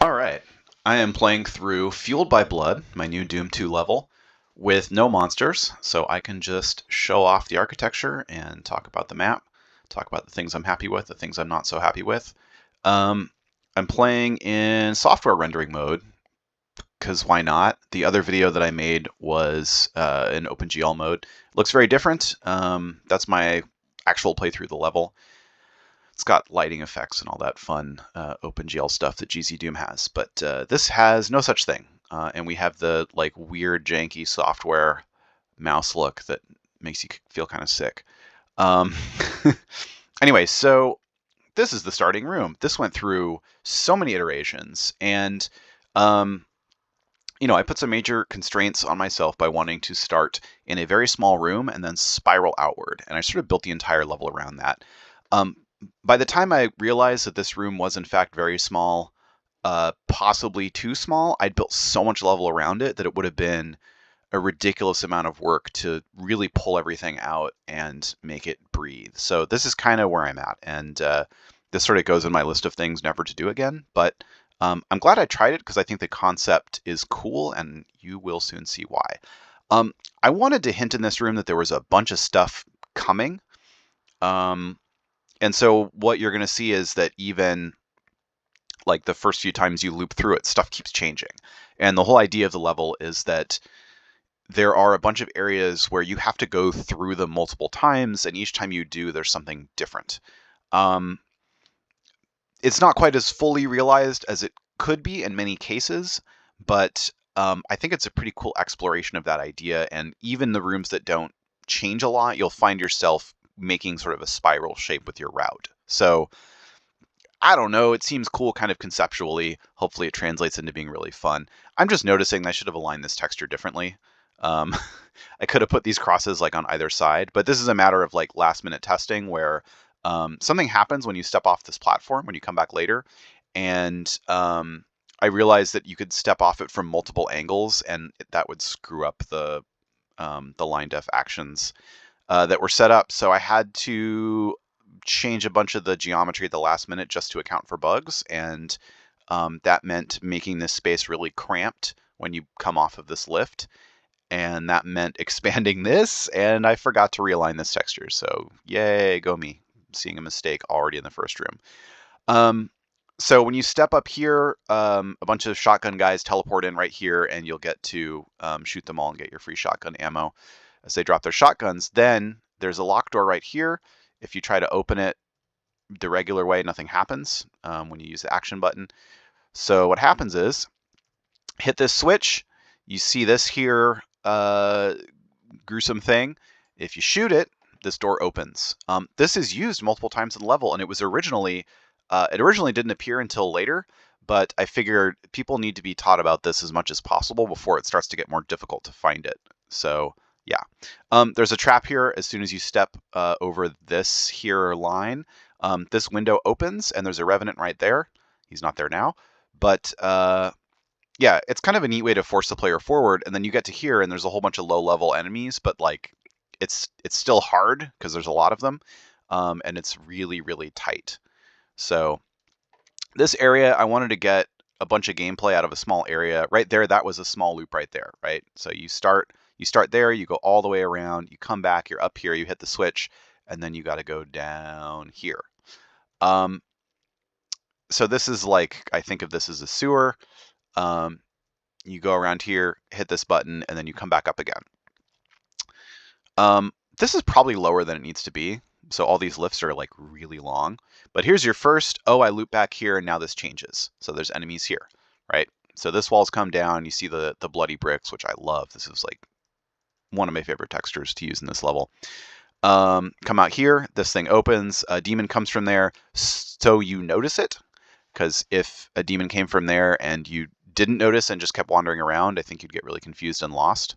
Alright, I am playing through Fueled by Blood, my new Doom 2 level, with no monsters, so I can just show off the architecture and talk about the map, talk about the things I'm happy with, the things I'm not so happy with. Um, I'm playing in software rendering mode, because why not? The other video that I made was in OpenGL mode. It looks very different. That's my actual playthrough of the level. It's got lighting effects and all that fun OpenGL stuff that GZ Doom has, but this has no such thing. And we have the like weird janky software mouse look that makes you feel kind of sick. Um, anyway, so this is the starting room. This went through so many iterations, and um, I put some major constraints on myself by wanting to start in a very small room and then spiral outward. And I sort of built the entire level around that. Um, by the time I realized that this room was in fact very small, possibly too small, I'd built so much level around it that it would have been a ridiculous amount of work to really pull everything out and make it breathe. So this is kind of where I'm at. And this sort of goes in my list of things never to do again. But I'm glad I tried it because I think the concept is cool, and you will soon see why. I wanted to hint in this room that there was a bunch of stuff coming. And so what you're going to see is that even like the first few times you loop through it, stuff keeps changing. And the whole idea of the level is that there are a bunch of areas where you have to go through them multiple times, and each time you do, there's something different. It's not quite as fully realized as it could be in many cases, but I think it's a pretty cool exploration of that idea. And even the rooms that don't change a lot, you'll find yourself making sort of a spiral shape with your route. So I don't know, it seems cool kind of conceptually. Hopefully it translates into being really fun. I'm just noticing that I should have aligned this texture differently. Um, I could have put these crosses like on either side, but this is a matter of like last minute testing where something happens when you step off this platform when you come back later, and I realized that you could step off it from multiple angles, and that would screw up the line def actions that were set up. So I had to change a bunch of the geometry at the last minute just to account for bugs, and that meant making this space really cramped when you come off of this lift, and that meant expanding this, and I forgot to realign this texture. So yay, go me, seeing a mistake already in the first room. So when you step up here, a bunch of shotgun guys teleport in right here, and you'll get to shoot them all and get your free shotgun ammo as they drop their shotguns. Then there's a lock door right here. If you try to open it the regular way, nothing happens when you use the action button. So what happens is, hit this switch, you see this here gruesome thing. If you shoot it, this door opens. This is used multiple times in the level, and it originally didn't appear until later, but I figured people need to be taught about this as much as possible before it starts to get more difficult to find it. So yeah, there's a trap here. As soon as you step over this here line, this window opens, and there's a Revenant right there. He's not there now, but yeah, it's kind of a neat way to force the player forward, and then you get to here, and there's a whole bunch of low-level enemies, but like it's still hard because there's a lot of them, and it's really, really tight. So this area, I wanted to get a bunch of gameplay out of a small area. Right there, that was a small loop right there, right? So you start there, you go all the way around, you come back, you're up here, you hit the switch, and then you got to go down here. So this is like, I think of this as a sewer. You go around here, hit this button, and then you come back up again. This is probably lower than it needs to be. So all these lifts are like really long. But here's your first, I loop back here, and now this changes. So there's enemies here, right? So this wall's come down. You see the bloody bricks, which I love. This is like one of my favorite textures to use in this level. Come out here, this thing opens, a demon comes from there, so you notice it. Because if a demon came from there and you didn't notice and just kept wandering around, I think you'd get really confused and lost.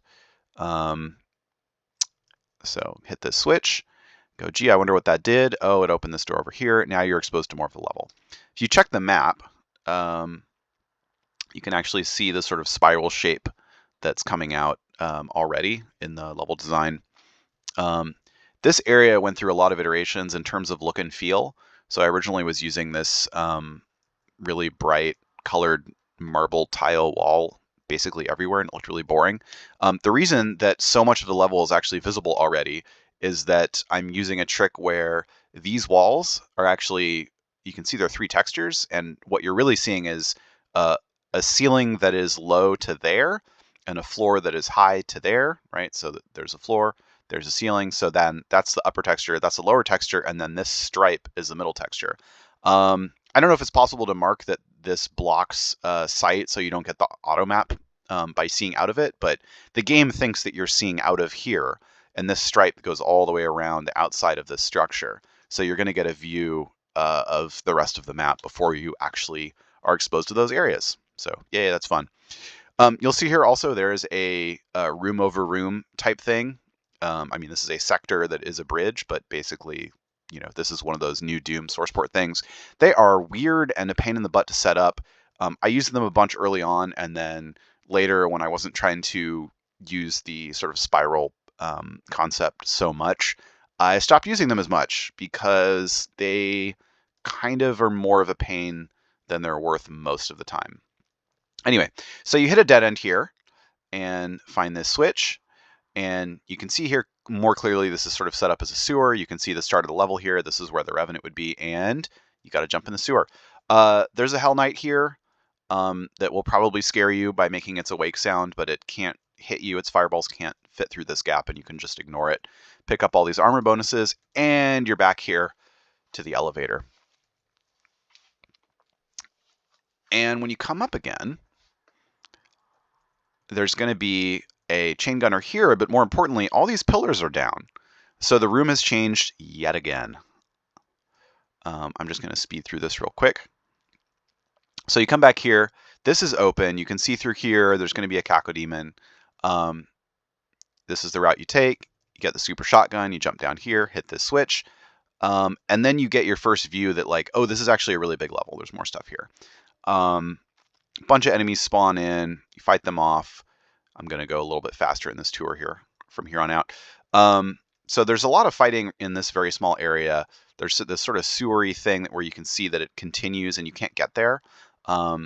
So hit this switch, go, gee, I wonder what that did. Oh, it opened this door over here. Now you're exposed to more of the level. If you check the map, you can actually see the sort of spiral shape that's coming out already in the level design. This area went through a lot of iterations in terms of look and feel. So I originally was using this really bright colored marble tile wall basically everywhere, and it looked really boring. The reason that so much of the level is actually visible already is that I'm using a trick where these walls are actually, you can see there are 3 textures, and what you're really seeing is a ceiling that is low to there and a floor that is high to there, right? So there's a floor, there's a ceiling, so then that's the upper texture, that's the lower texture, and then this stripe is the middle texture. I don't know if it's possible to mark that this blocks sight so you don't get the auto map by seeing out of it, but the game thinks that you're seeing out of here, and this stripe goes all the way around the outside of this structure. So you're going to get a view of the rest of the map before you actually are exposed to those areas. So yeah, that's fun. You'll see here also there is a room over room type thing. I mean, this is a sector that is a bridge, but basically, you know, this is one of those new Doom source port things. They are weird and a pain in the butt to set up. I used them a bunch early on, and then later when I wasn't trying to use the sort of spiral concept so much, I stopped using them as much because they kind of are more of a pain than they're worth most of the time. Anyway, so you hit a dead end here and find this switch, and you can see here more clearly this is sort of set up as a sewer. You can see the start of the level here. This is where the Revenant would be, and you got to jump in the sewer. There's a Hell Knight here that will probably scare you by making its awake sound, but it can't hit you. Its fireballs can't fit through this gap, and you can just ignore it. Pick up all these armor bonuses, and you're back here to the elevator. And when you come up again, there's going to be a chain gunner here, but more importantly, all these pillars are down. So the room has changed yet again. I'm just going to speed through this real quick. So you come back here. This is open. You can see through here. There's going to be a Cacodemon. This is the route you take. You get the super shotgun. You jump down here, hit this switch. And then you get your first view that like, oh, this is actually a really big level. There's more stuff here. Bunch of enemies spawn in. You fight them off. I'm going to go a little bit faster in this tour here from here on out. So there's a lot of fighting in this very small area. There's this sort of sewery thing where you can see that it continues and you can't get there. I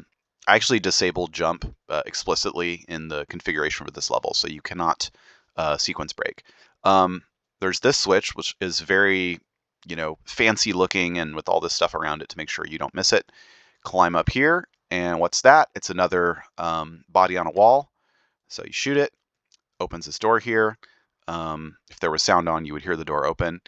actually disabled jump explicitly in the configuration for this level, so you cannot sequence break. There's this switch, which is very, you know, fancy looking and with all this stuff around it to make sure you don't miss it. Climb up here, and what's that? It's another body on a wall. So you shoot it, opens this door here. If there was sound on, you would hear the door open.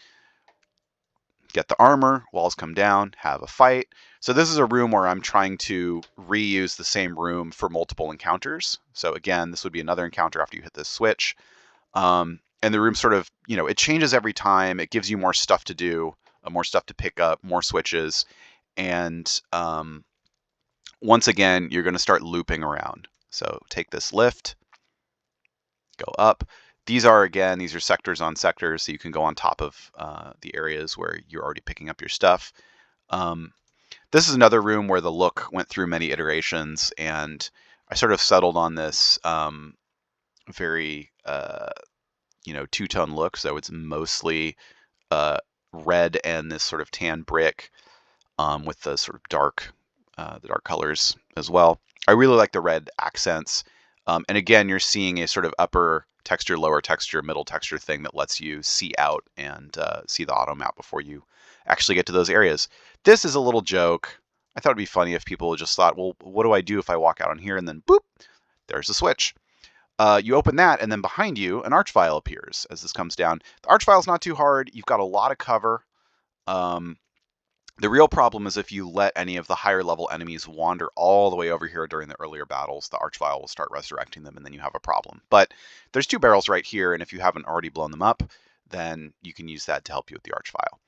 Get the armor, walls come down, have a fight. So this is a room where I'm trying to reuse the same room for multiple encounters. So again, this would be another encounter after you hit this switch. And the room sort of, you know, it changes every time. It gives you more stuff to do, more stuff to pick up, more switches. And once again, you're going to start looping around. So take this lift, go up. These are sectors on sectors, so you can go on top of the areas where you're already picking up your stuff. This is another room where the look went through many iterations, and I sort of settled on this very, you know, two-tone look. So it's mostly red and this sort of tan brick with the sort of dark colors as well. I really like the red accents. And again, you're seeing a sort of upper texture, lower texture, middle texture thing that lets you see out and see the auto map before you actually get to those areas. This is a little joke. I thought it'd be funny if people just thought, well, what do I do if I walk out on here and then boop, there's the switch. You open that, and then behind you, an archvile appears as this comes down. The archvile's not too hard. You've got a lot of cover. The real problem is if you let any of the higher level enemies wander all the way over here during the earlier battles, the archvile will start resurrecting them, and then you have a problem. But there's 2 barrels right here, and if you haven't already blown them up, then you can use that to help you with the archvile.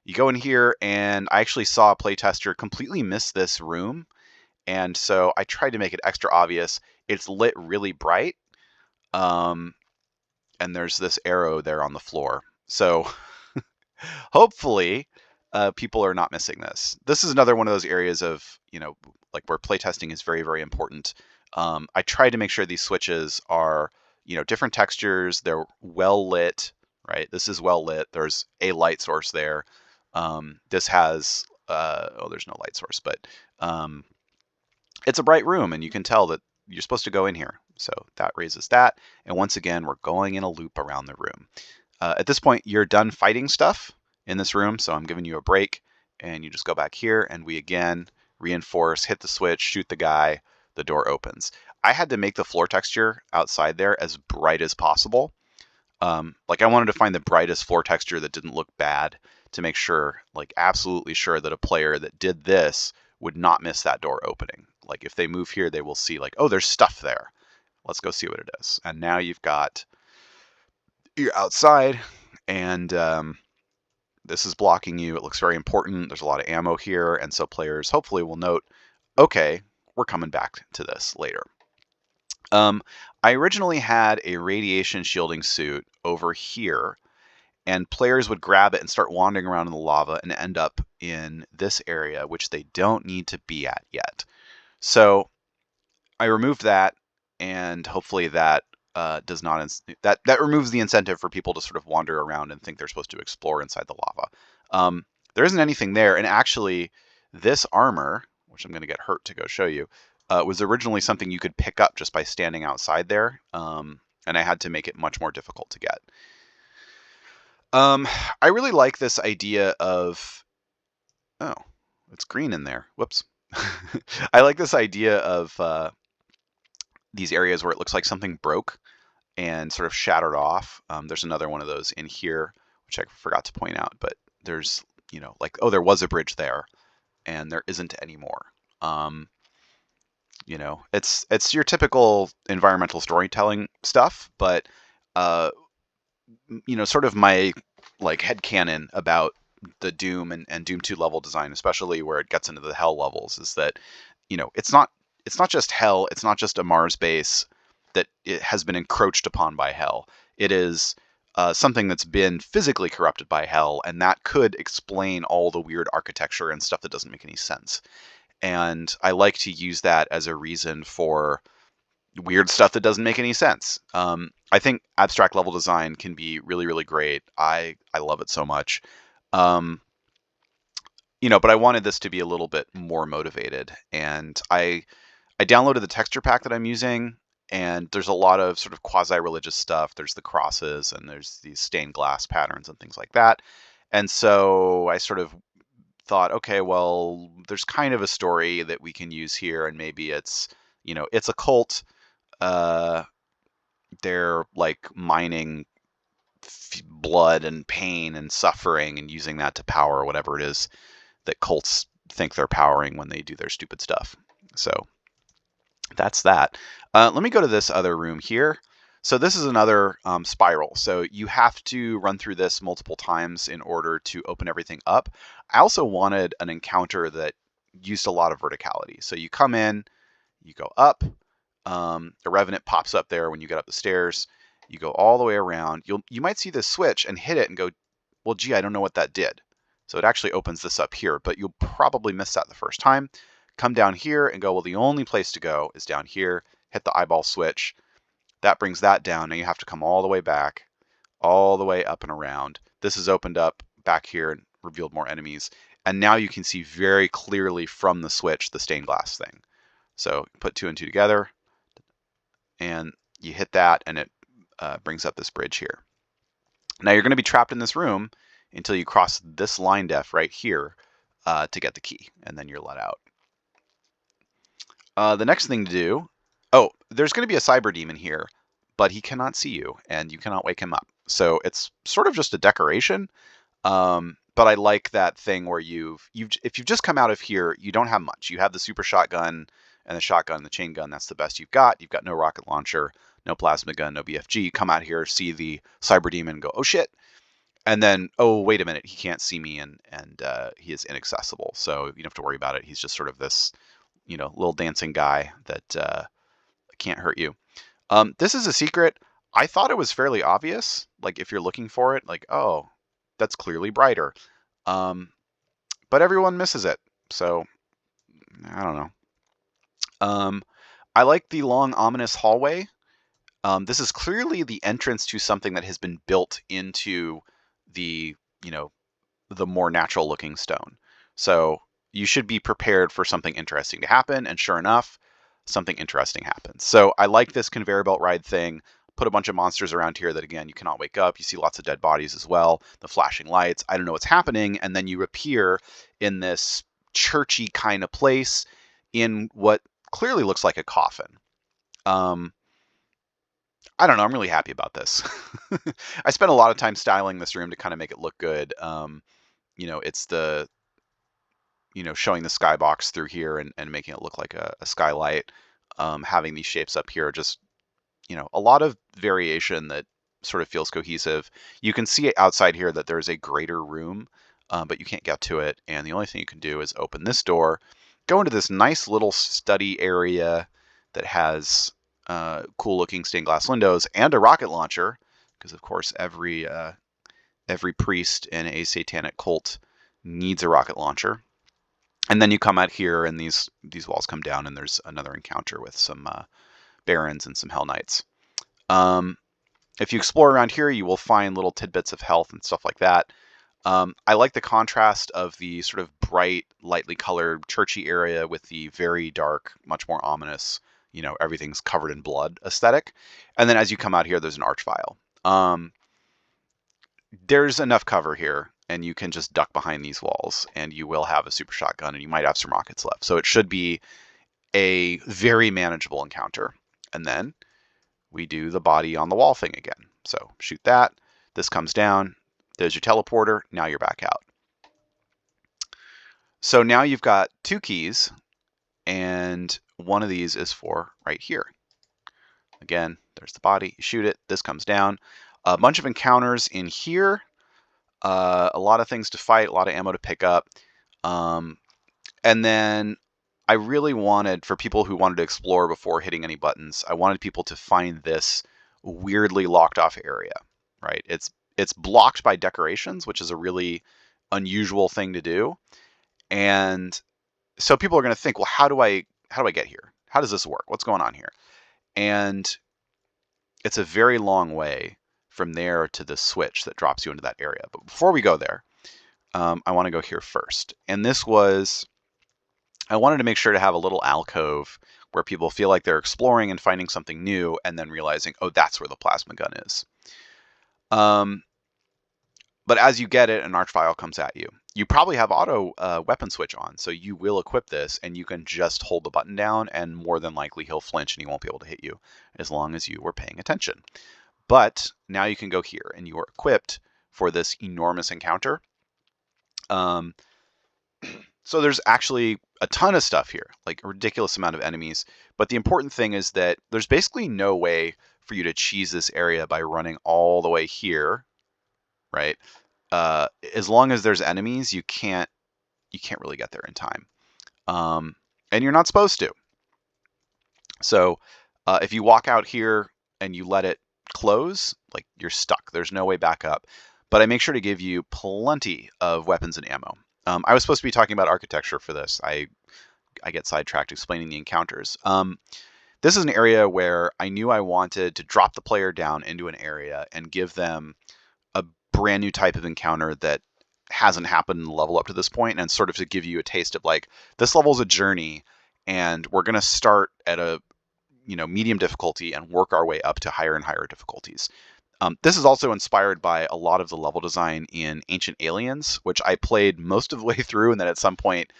You go in here, and I actually saw a playtester completely miss this room, and so I tried to make it extra obvious. It's lit really bright, and there's this arrow there on the floor. So hopefully people are not missing this. This is another one of those areas of, you know, like where playtesting is very, very important. I tried to make sure these switches are, you know, different textures. They're well lit, right? This is well lit. There's a light source there. This has oh, there's no light source, but it's a bright room, and you can tell that you're supposed to go in here. So that raises that. And once again, we're going in a loop around the room. At this point, you're done fighting stuff in this room, so I'm giving you a break. And you just go back here, and we again reinforce, hit the switch, shoot the guy, the door opens. I had to make the floor texture outside there as bright as possible. Like I wanted to find the brightest floor texture that didn't look bad to make sure, like absolutely sure that a player that did this would not miss that door opening. Like if they move here, they will see like, oh, there's stuff there. Let's go see what it is. And now you're outside, and this is blocking you. It looks very important. There's a lot of ammo here, and so players hopefully will note, okay, we're coming back to this later. I originally had a radiation shielding suit over here, and players would grab it and start wandering around in the lava and end up in this area, which they don't need to be at yet. So I removed that, and hopefully that does not that removes the incentive for people to sort of wander around and think they're supposed to explore inside the lava. There isn't anything there, and actually this armor, which I'm going to get hurt to go show you, was originally something you could pick up just by standing outside there, and I had to make it much more difficult to get. I really like this idea of, oh, it's green in there. Whoops. I like this idea of these areas where it looks like something broke and sort of shattered off. There's another one of those in here, which I forgot to point out, but there's, like, oh, there was a bridge there and there isn't anymore. It's your typical environmental storytelling stuff, but sort of my like headcanon about the Doom and Doom 2 level design, especially where it gets into the Hell levels, is that it's not just Hell, it's not just a Mars base that it has been encroached upon by Hell. It is something that's been physically corrupted by Hell, and that could explain all the weird architecture and stuff that doesn't make any sense. And I like to use that as a reason for weird stuff that doesn't make any sense. I think abstract level design can be really, really great. I love it so much. But I wanted this to be a little bit more motivated, and I downloaded the texture pack that I'm using, and there's a lot of sort of quasi-religious stuff. There's the crosses, and there's these stained glass patterns and things like that. And so I sort of thought, okay, well, there's kind of a story that we can use here, and maybe it's a cult. They're like mining blood and pain and suffering and using that to power whatever it is that cults think they're powering when they do their stupid stuff. So that's that. Let me go to this other room here. So this is another spiral. So you have to run through this multiple times in order to open everything up. I also wanted an encounter that used a lot of verticality. So you come in, you go up, a Revenant pops up there when you get up the stairs. You go all the way around. You might see this switch and hit it and go, well, gee, I don't know what that did. So it actually opens this up here, but you'll probably miss that the first time. Come down here and go, well, the only place to go is down here. Hit the eyeball switch. That brings that down. Now you have to come all the way back, all the way up and around. This is opened up back here and revealed more enemies. And now you can see very clearly from the switch the stained glass thing. So put 2 and 2 together, and you hit that, and it brings up this bridge here. Now you're going to be trapped in this room until you cross this line def right here to get the key, and then you're let out. The next thing to do, oh, there's going to be a cyber demon here, but he cannot see you, and you cannot wake him up. So it's sort of just a decoration, but I like that thing where if you've just come out of here, you don't have much. You have the super shotgun and the shotgun and the chain gun. That's the best you've got. You've got no rocket launcher, no plasma gun, no BFG. You come out here, see the cyber demon, and go, oh shit. And then, oh, wait a minute, he can't see me, and he is inaccessible. So you don't have to worry about it. He's just sort of this, little dancing guy that can't hurt you. This is a secret. I thought it was fairly obvious. Like if you're looking for it, like, oh, that's clearly brighter. But everyone misses it. So I don't know. I like the long, ominous hallway. This is clearly the entrance to something that has been built into the more natural looking stone. So you should be prepared for something interesting to happen, and sure enough, something interesting happens. So I like this conveyor belt ride thing. Put a bunch of monsters around here that, again, you cannot wake up. You see lots of dead bodies as well. The flashing lights. I don't know what's happening. And then you appear in this churchy kind of place in what clearly looks like a coffin. I don't know. I'm really happy about this. I spent a lot of time styling this room to kind of make it look good. It's the, showing the skybox through here and making it look like a skylight. Having these shapes up here, just, a lot of variation that sort of feels cohesive. You can see outside here that there's a greater room, but you can't get to it. And the only thing you can do is open this door, go into this nice little study area that has cool looking stained glass windows and a rocket launcher, because of course every priest in a satanic cult needs a rocket launcher. And then you come out here and these walls come down and there's another encounter with some barons and some hell knights. If you explore around here, you will find little tidbits of health and stuff like that. I like the contrast of the sort of bright, lightly colored churchy area with the very dark, much more ominous, everything's covered in blood aesthetic. And then as you come out here, there's an archvile. There's enough cover here, and you can just duck behind these walls, and you will have a super shotgun, and you might have some rockets left. So it should be a very manageable encounter. And then we do the body on the wall thing again. So shoot that. This comes down. There's your teleporter. Now you're back out. So now you've got 2 keys, and one of these is for right here. Again, there's the body. You shoot it. This comes down. A bunch of encounters in here. A lot of things to fight. A lot of ammo to pick up. And then I really wanted, for people who wanted to explore before hitting any buttons, I wanted people to find this weirdly locked off area, right? It's blocked by decorations, which is a really unusual thing to do. And so people are going to think, well, how do I get here? How does this work? What's going on here? And it's a very long way from there to the switch that drops you into that area. But before we go there, I want to go here first. And this was, I wanted to make sure to have a little alcove where people feel like they're exploring and finding something new and then realizing, oh, that's where the plasma gun is. But as you get it, an archvile comes at you. You probably have auto weapon switch on, so you will equip this, and you can just hold the button down, and more than likely he'll flinch and he won't be able to hit you, as long as you were paying attention. But now you can go here, and you are equipped for this enormous encounter. So there's actually a ton of stuff here, like a ridiculous amount of enemies. But the important thing is that there's basically no way for you to cheese this area by running all the way here, right? As long as there's enemies, you can't really get there in time, and you're not supposed to. So if you walk out here and you let it close, like, you're stuck. There's no way back up. But I make sure to give you plenty of weapons and ammo. I was supposed to be talking about architecture for this. I get sidetracked explaining the encounters. This is an area where I knew I wanted to drop the player down into an area and give them a brand new type of encounter that hasn't happened in the level up to this point, and sort of to give you a taste of, like, this level is a journey, and we're going to start at a medium difficulty and work our way up to higher and higher difficulties. This is also inspired by a lot of the level design in Ancient Aliens, which I played most of the way through, and then at some point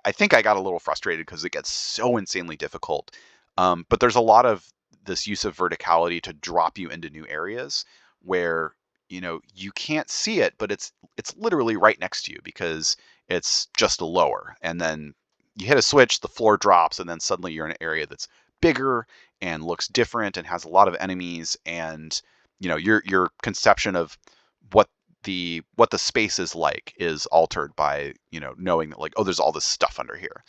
I think I got a little frustrated because it gets so insanely difficult. But there's a lot of this use of verticality to drop you into new areas where you can't see it, but it's literally right next to you because it's just lower. And then you hit a switch, the floor drops, and then suddenly you're in an area that's bigger and looks different and has a lot of enemies, and your conception of what the space is like is altered by knowing that, like, oh, there's all this stuff under here.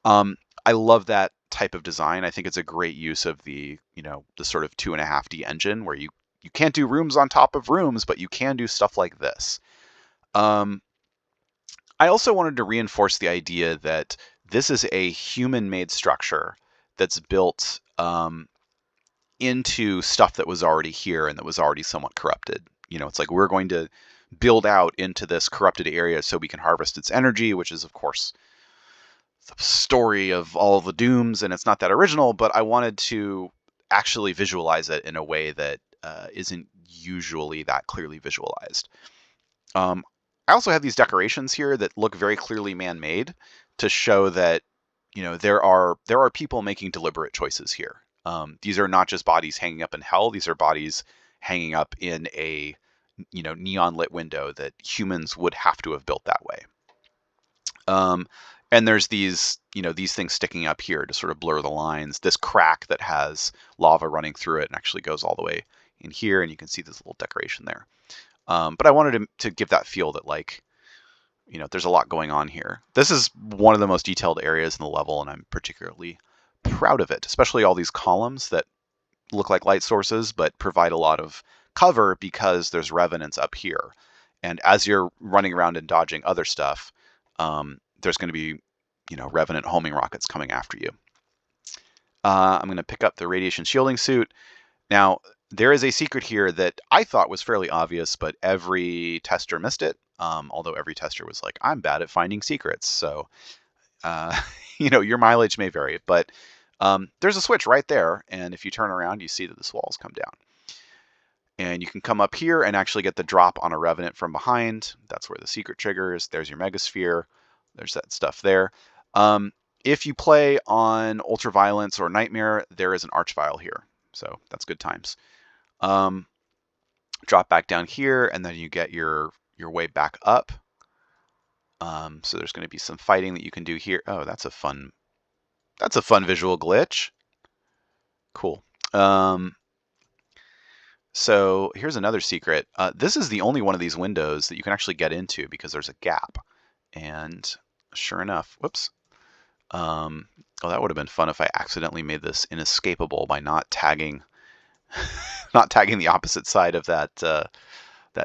I love that type of design. I think it's a great use of the the sort of 2.5D engine where you can't do rooms on top of rooms, but you can do stuff like this. I also wanted to reinforce the idea that this is a human-made structure that's built into stuff that was already here and that was already somewhat corrupted. It's like we're going to build out into this corrupted area so we can harvest its energy, which is, of course, the story of all the dooms, and it's not that original, but I wanted to actually visualize it in a way that isn't usually that clearly visualized. I also have these decorations here that look very clearly man-made to show that, you know, there are people making deliberate choices here. These are not just bodies hanging up in hell. These are bodies hanging up in a, you know, neon lit window that humans would have to have built that way. And there's these, you know, these things sticking up here to sort of blur the lines. This crack that has lava running through it and actually goes all the way in here, and you can see this little decoration there. But I wanted to give that feel that, like, you know, there's a lot going on here. This is one of the most detailed areas in the level, and I'm particularly proud of it, especially all these columns that look like light sources but provide a lot of cover because there's revenants up here. And as you're running around and dodging other stuff, there's going to be, you know, revenant homing rockets coming after you. I'm going to pick up the radiation shielding suit. Now, there is a secret here that I thought was fairly obvious, but every tester missed it. Although every tester was like, I'm bad at finding secrets. So, you know, your mileage may vary, but there's a switch right there. And if you turn around, you see that this wall's come down. And you can come up here and actually get the drop on a revenant from behind. That's where the secret triggers. There's your megasphere. There's that stuff there. If you play on Ultraviolence or Nightmare, there is an Archvile here. So that's good times. Drop back down here, and then you get your way back up. So there's going to be some fighting that you can do here. Oh, that's a fun visual glitch. Cool. So here's another secret. This is the only one of these windows that you can actually get into because there's a gap. And sure enough, whoops. Oh, that would have been fun if I accidentally made this inescapable by not tagging the opposite side of that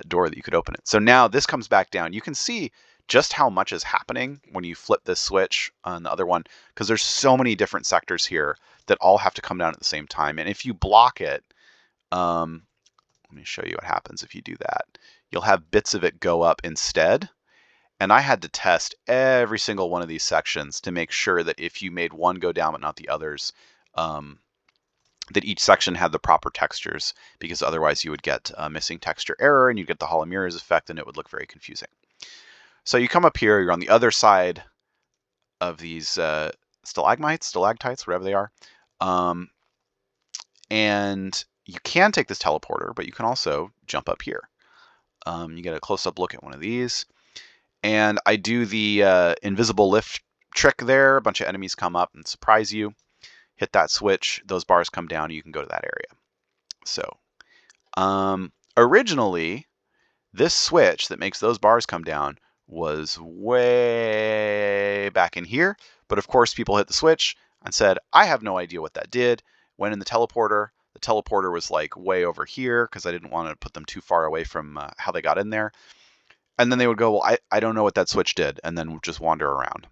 door that you could open it. So now this comes back down. You can see just how much is happening when you flip this switch on the other one, because there's so many different sectors here that all have to come down at the same time. And if you block it, let me show you what happens if you do that. You'll have bits of it go up instead. And I had to test every single one of these sections to make sure that if you made one go down but not the others, that each section had the proper textures, because otherwise you would get a missing texture error and you'd get the Holo Mirrors effect and it would look very confusing. So you come up here, you're on the other side of these stalagmites, whatever they are. And you can take this teleporter, but you can also jump up here. You get a close-up look at one of these. And I do the invisible lift trick there. A bunch of enemies come up and surprise you. Hit that switch, those bars come down, you can go to that area. So, originally, this switch that makes those bars come down was way back in here. But of course, people hit the switch and said, I have no idea what that did. Went in the teleporter. The teleporter was like way over here because I didn't want to put them too far away from how they got in there. And then they would go, well, I don't know what that switch did, and then just wander around.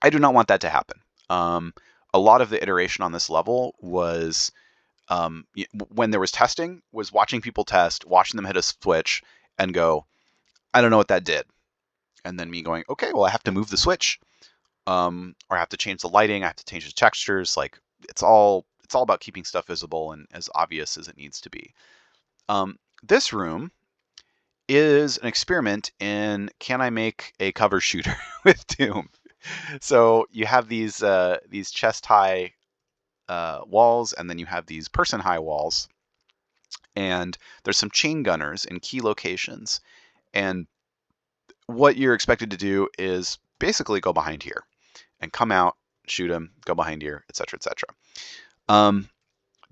I do not want that to happen. A lot of the iteration on this level was, when there was testing, was watching people test, watching them hit a switch, and go, I don't know what that did. And then me going, okay, well, I have to move the switch, or I have to change the lighting, I have to change the textures. Like, it's all about keeping stuff visible and as obvious as it needs to be. This room is an experiment in, can I make a cover shooter with Doom? So you have these chest high walls, and then you have these person high walls, and there's some chain gunners in key locations. And what you're expected to do is basically go behind here and come out, shoot them, go behind here, etc., etc.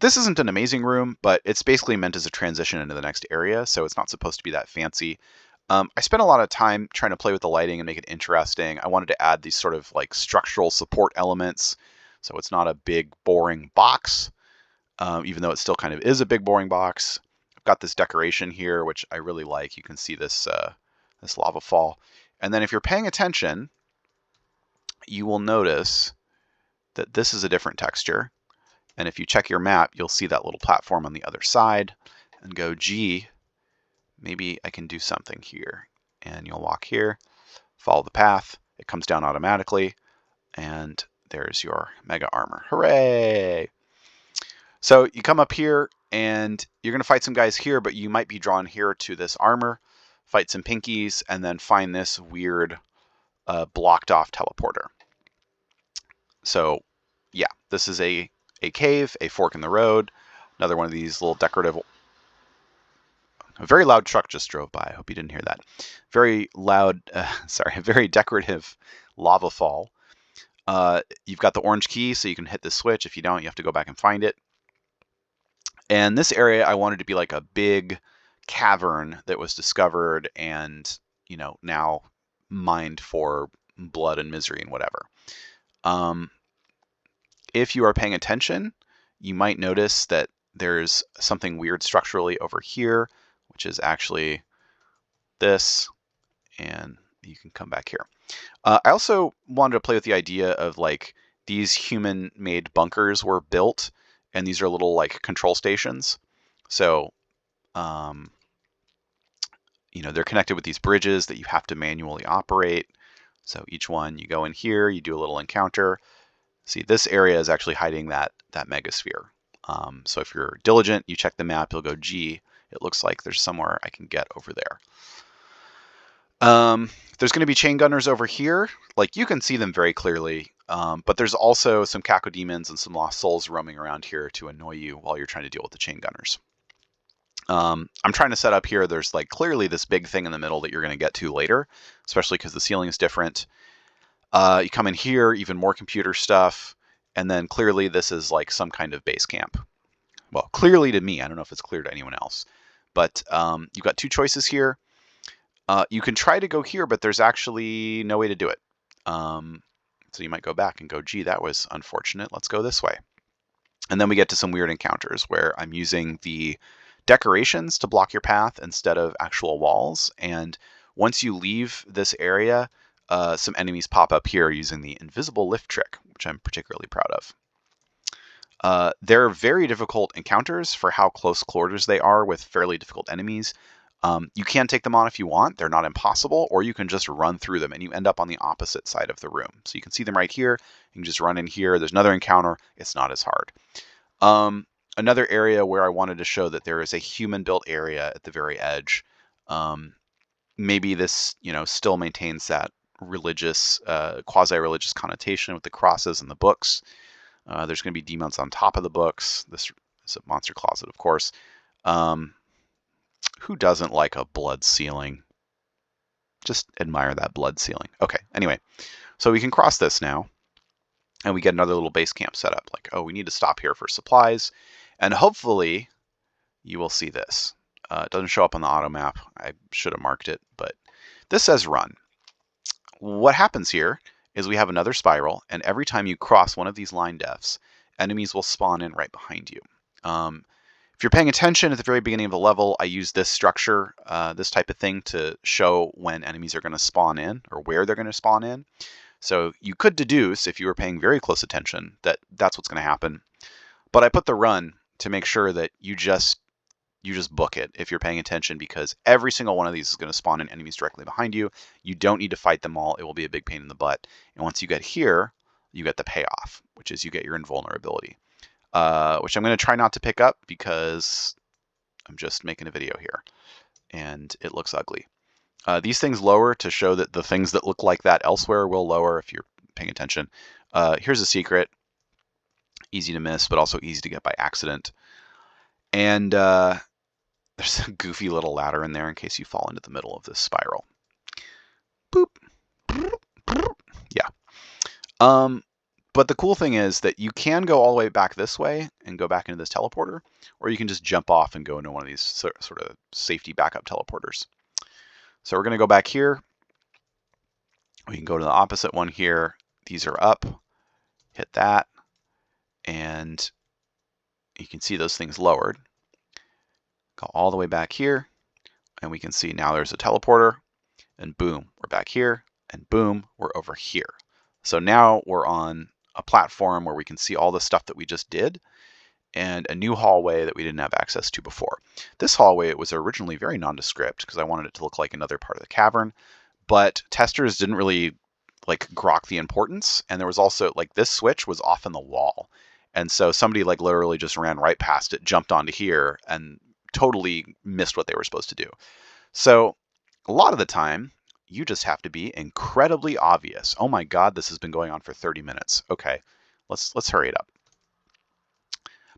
This isn't an amazing room, but it's basically meant as a transition into the next area, so it's not supposed to be that fancy. I spent a lot of time trying to play with the lighting and make it interesting. I wanted to add these sort of like structural support elements, so it's not a big, boring box, even though it still kind of is a big, boring box. I've got this decoration here, which I really like. You can see this, this lava fall. And then if you're paying attention, you will notice that this is a different texture. And if you check your map, you'll see that little platform on the other side and go, gee, maybe I can do something here. And you'll walk here, follow the path. It comes down automatically. And there's your mega armor. Hooray! So you come up here and you're going to fight some guys here, but you might be drawn here to this armor, fight some pinkies, and then find this weird blocked off teleporter. So yeah, this is a cave, a fork in the road, another one of these little decorative. A very loud truck just drove by. I hope you didn't hear that. Very loud, sorry, a very decorative lava fall. You've got the orange key, so you can hit this switch. If you don't, you have to go back and find it. And this area I wanted to be like a big cavern that was discovered and, you know, now mined for blood and misery and whatever. If you are paying attention, you might notice that there's something weird structurally over here, which is actually this, and you can come back here. I also wanted to play with the idea of like these human-made bunkers were built, and these are little like control stations. So, you know, they're connected with these bridges that you have to manually operate. So each one, you go in here, you do a little encounter. See, this area is actually hiding that megasphere. So if you're diligent, you check the map, you'll go, gee, it looks like there's somewhere I can get over there. There's going to be chain gunners over here. Like, you can see them very clearly, but there's also some cacodemons and some lost souls roaming around here to annoy you while you're trying to deal with the chain gunners. I'm trying to set up here. There's like clearly this big thing in the middle that you're going to get to later, especially because the ceiling is different. You come in here, even more computer stuff, and then clearly this is like some kind of base camp. Well, clearly to me. I don't know if it's clear to anyone else. But you've got two choices here. You can try to go here, but there's actually no way to do it. So you might go back and go, gee, that was unfortunate. Let's go this way. And then we get to some weird encounters where I'm using the decorations to block your path instead of actual walls. And once you leave this area, some enemies pop up here using the invisible lift trick, which I'm particularly proud of. They're very difficult encounters for how close quarters they are with fairly difficult enemies. You can take them on if you want. They're not impossible, or you can just run through them and you end up on the opposite side of the room. So you can see them right here. You can just run in here. There's another encounter. It's not as hard. Another area where I wanted to show that there is a human-built area at the very edge. Maybe this, you know, still maintains that religious, quasi-religious connotation with the crosses and the books. There's going to be demons on top of the books. This is a monster closet, of course. Who doesn't like a blood ceiling? Just admire that blood ceiling. Okay, anyway, so we can cross this now, and we get another little base camp set up. Like, oh, we need to stop here for supplies, and hopefully you will see this. It doesn't show up on the auto map. I should have marked it, but this says run. What happens here is we have another spiral, and every time you cross one of these line defs, enemies will spawn in right behind you. If you're paying attention at the very beginning of the level, I use this structure, this type of thing, to show when enemies are going to spawn in or where they're going to spawn in. So you could deduce, if you were paying very close attention, that that's what's going to happen. But I put the run to make sure that you just book it if you're paying attention, because every single one of these is going to spawn in enemies directly behind you. You don't need to fight them all. It will be a big pain in the butt. And once you get here, you get the payoff, which is you get your invulnerability. Which I'm going to try not to pick up because I'm just making a video here and it looks ugly. These things lower to show that the things that look like that elsewhere will lower if you're paying attention. Here's a secret. Easy to miss, but also easy to get by accident. And there's a goofy little ladder in there in case you fall into the middle of this spiral. Boop. Yeah. But the cool thing is that you can go all the way back this way and go back into this teleporter, or you can just jump off and go into one of these sort of safety backup teleporters. So we're going to go back here. We can go to the opposite one here. These are up. Hit that. And you can see those things lowered. Go all the way back here. And we can see now there's a teleporter. And boom, we're back here. And boom, we're over here. So now we're on a platform where we can see all the stuff that we just did. and a new hallway that we didn't have access to before. This hallway was originally very nondescript because I wanted it to look like another part of the cavern, but testers didn't really like grok the importance, and there was also like this switch was off in the wall, and so somebody like literally just ran right past it, jumped onto here, and totally missed what they were supposed to do. So a lot of the time you just have to be incredibly obvious. Oh my god, this has been going on for 30 minutes. Okay, let's hurry it up.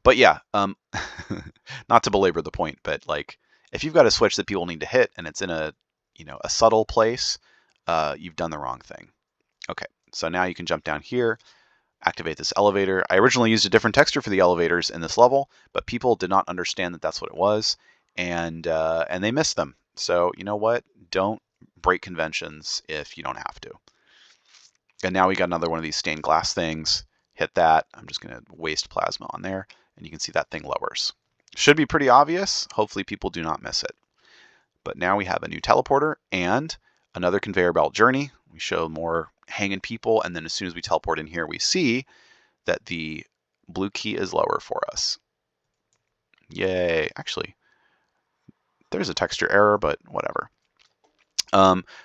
But yeah, not to belabor the point, but like if you've got a switch that people need to hit and it's in a a subtle place, you've done the wrong thing. Okay, so now you can jump down here, activate this elevator. I originally used a different texture for the elevators in this level, but people did not understand that that's what it was, and they missed them. So you know what? Don't break conventions if you don't have to. And now we got another one of these stained glass things. Hit that. I'm just going to waste plasma on there, and you can see that thing lowers. Should be pretty obvious. Hopefully people do not miss it. But now we have a new teleporter and another conveyor belt journey. We show more hanging people, and then as soon as we teleport in here, we see that the blue key is lower for us. Yay. Actually, there's a texture error, but whatever.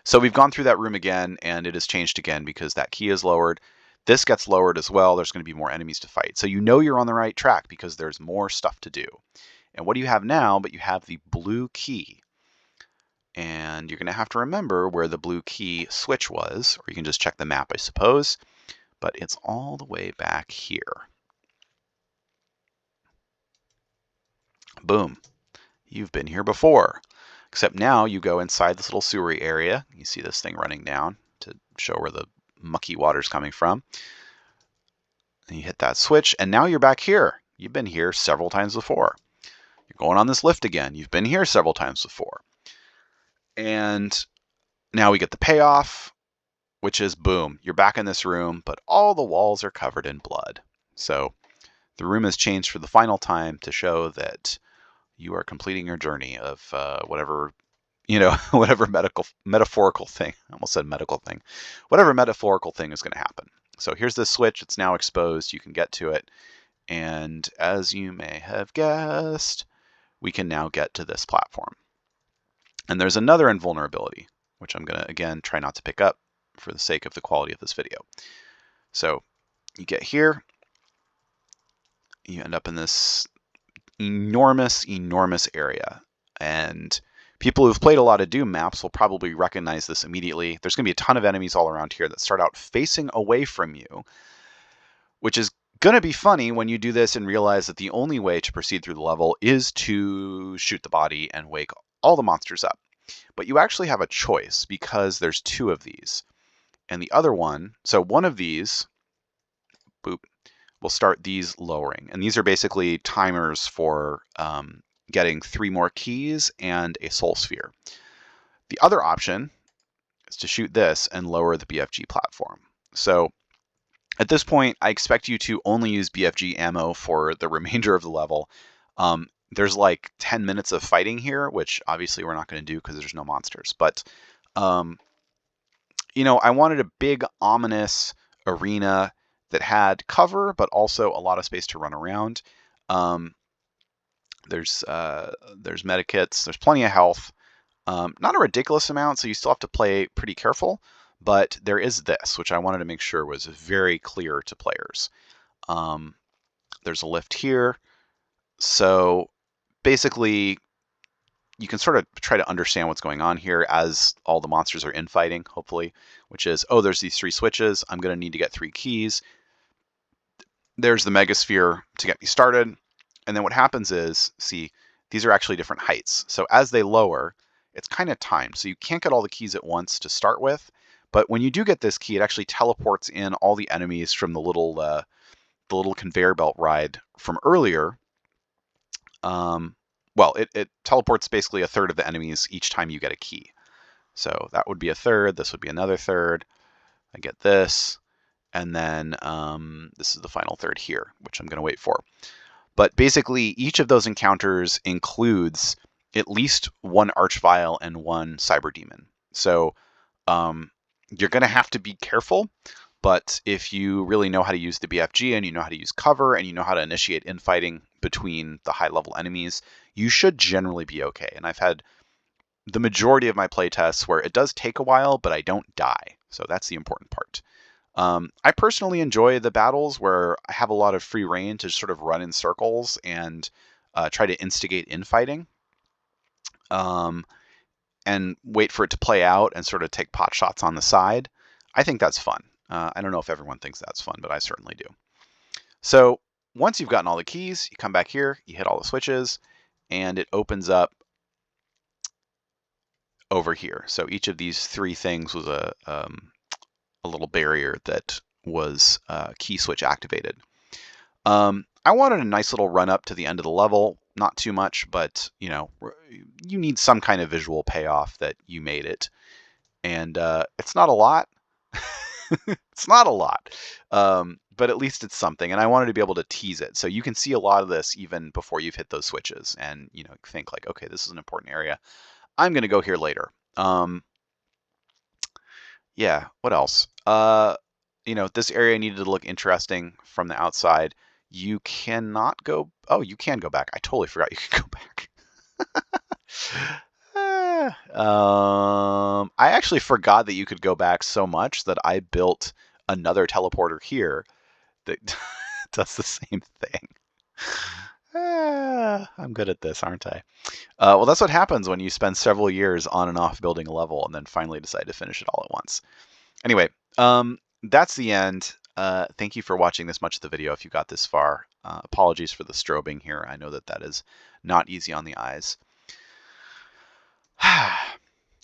So we've gone through that room again, and it has changed again because that key is lowered. This gets lowered as well. There's going to be more enemies to fight. So you know you're on the right track because there's more stuff to do. And what do you have now? But you have the blue key. And you're going to have to remember where the blue key switch was, or you can just check the map, I suppose. But it's all the way back here. Boom. You've been here before. Except now you go inside this little sewery area. You see this thing running down to show where the mucky water's coming from. And you hit that switch, and now you're back here. You've been here several times before. You're going on this lift again. You've been here several times before. And now we get the payoff, which is boom, you're back in this room, but all the walls are covered in blood. So the room has changed for the final time to show that you are completing your journey of whatever, whatever metaphorical thing. I almost said medical thing. Whatever metaphorical thing is going to happen. So here's this switch. It's now exposed. You can get to it. And as you may have guessed, we can now get to this platform. And there's another invulnerability, which I'm going to, again, try not to pick up for the sake of the quality of this video. So you get here. You end up in this enormous area, and people who've played a lot of Doom maps will probably recognize this immediately. There's going to be a ton of enemies all around here that start out facing away from you, which is going to be funny when you do this and realize that the only way to proceed through the level is to shoot the body and wake all the monsters up. But you actually have a choice because there's two of these, and the other one, so one of these, boop, we'll start these lowering. And these are basically timers for getting 3 more keys and a soul sphere. The other option is to shoot this and lower the BFG platform. So at this point, I expect you to only use BFG ammo for the remainder of the level. There's like 10 minutes of fighting here, which obviously we're not going to do because there's no monsters. But, I wanted a big, ominous arena that had cover, but also a lot of space to run around. There's medikits, there's plenty of health. Not a ridiculous amount, so you still have to play pretty careful, but there is this, which I wanted to make sure was very clear to players. There's a lift here. So basically, you can sort of try to understand what's going on here as all the monsters are infighting, hopefully, which is, oh, there's these 3 switches. I'm going to need to get 3 keys. There's the megasphere to get me started. And then what happens is, see, these are actually different heights. So as they lower, it's kind of timed. So you can't get all the keys at once to start with. But when you do get this key, it actually teleports in all the enemies from the little conveyor belt ride from earlier. Well, it teleports basically a third of the enemies each time you get a key. So that would be a third. This would be another third. I get this. And then this is the final third here, which I'm going to wait for. But basically, each of those encounters includes at least 1 Archvile and 1 Cyberdemon. So you're going to have to be careful, But if you really know how to use the BFG and you know how to use cover and you know how to initiate infighting between the high-level enemies, you should generally be okay. And I've had the majority of my playtests where it does take a while, but I don't die. So that's the important part. I personally enjoy the battles where I have a lot of free reign to sort of run in circles and try to instigate infighting. And wait for it to play out and sort of take pot shots on the side. I think that's fun. I don't know if everyone thinks that's fun, but I certainly do. So once you've gotten all the keys, you come back here, you hit all the switches, and it opens up over here. So each of these three things was a little barrier that was key switch activated. I wanted a nice little run up to the end of the level. Not too much, but you know, you need some kind of visual payoff that you made it. And it's not a lot. It's not a lot, but at least it's something. And I wanted to be able to tease it. So you can see a lot of this even before you've hit those switches and, you know, think like, okay, this is an important area. I'm going to go here later. Yeah, what else? You know, this area needed to look interesting from the outside. You cannot go. Oh, you can go back. I totally forgot you could go back. I actually forgot that you could go back so much that I built another teleporter here that does the same thing. I'm good at this, aren't I? Well, that's what happens when you spend several years on and off building a level and then finally decide to finish it all at once. Anyway, that's the end. Thank you for watching this much of the video if you got this far. Apologies for the strobing here. I know that that is not easy on the eyes.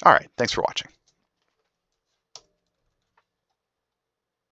All right, thanks for watching.